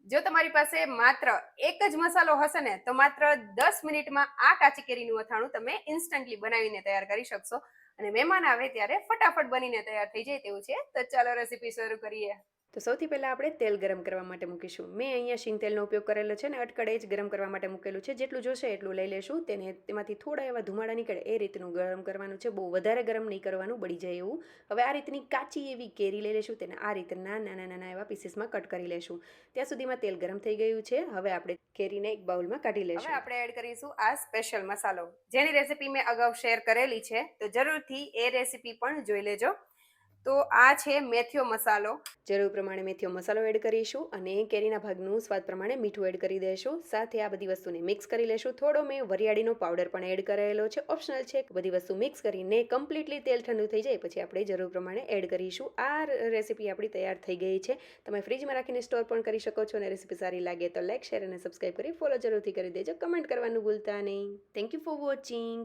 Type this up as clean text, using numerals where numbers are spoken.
જો તમારી પાસે માત્ર એક જ મસાલો હશે ને તો માત્ર 10 મિનિટમાં આ કાચી કેરીનું અથાણું તમે ઇન્સ્ટન્ટલી બનાવીને તૈયાર કરી શકશો અને મહેમાન આવે ત્યારે ફટાફટ બનીને તૈયાર થઈ જાય તેવું છે. તો ચાલો રેસીપી શરૂ કરીએ. તો સૌથી પહેલાં આપણે તેલ ગરમ કરવા માટે મૂકીશું. મેં અહીંયા શીંગ તેલનો ઉપયોગ કરેલો છે ને અટકળે જ ગરમ કરવા માટે મૂકેલું છે. જેટલું જોશે એટલું લઈ લેશું. તેમાંથી થોડા એવા ધુમાડા નીકળે એ રીતનું ગરમ કરવાનું છે. બહુ વધારે ગરમ નહીં કરવાનું, બળી જાય એવું. હવે આ રીતની કાચી એવી કેરી લઈ લેશું. તેને આ રીતના નાના નાના એવા પીસીસમાં કટ કરી લેશું. ત્યાં સુધીમાં તેલ ગરમ થઈ ગયું છે. હવે આપણે કેરીને એક બાઉલમાં કાઢી લેશું. હવે આપણે એડ કરીશું આ સ્પેશિયલ મસાલો, જેની રેસીપી મેં અગાઉ શેર કરેલી છે, તો જરૂરથી એ રેસીપી પણ જોઈ લેજો. તો આ છે મેથીયો મસાલો. જરૂર પ્રમાણે મેથીયો મસાલો એડ કરીશું અને કેરીના ભાગનું સ્વાદ પ્રમાણે મીઠું એડ કરી દઈશું. સાથે આ બધી વસ્તુને મિક્સ કરી લેશું. થોડો મેં વરિયાળીનો પાવડર પણ એડ કરેલો છે, ઓપ્શનલ છે. બધી વસ્તુ મિક્સ કરીને કમ્પ્લીટલી તેલ ઠંડુ થઈ જાય પછી આપણે જરૂર પ્રમાણે એડ કરીશું. આ રેસીપી આપણી તૈયાર થઈ ગઈ છે. તમે ફ્રીજમાં રાખીને સ્ટોર પણ કરી શકો છો. અને રેસીપી સારી લાગે તો લાઇક, શેર અને સબસ્ક્રાઈબ કરી ફોલો જરૂરથી કરી દેજો. કમેન્ટ કરવાનું ભૂલતા નહીં. Thank you for watching.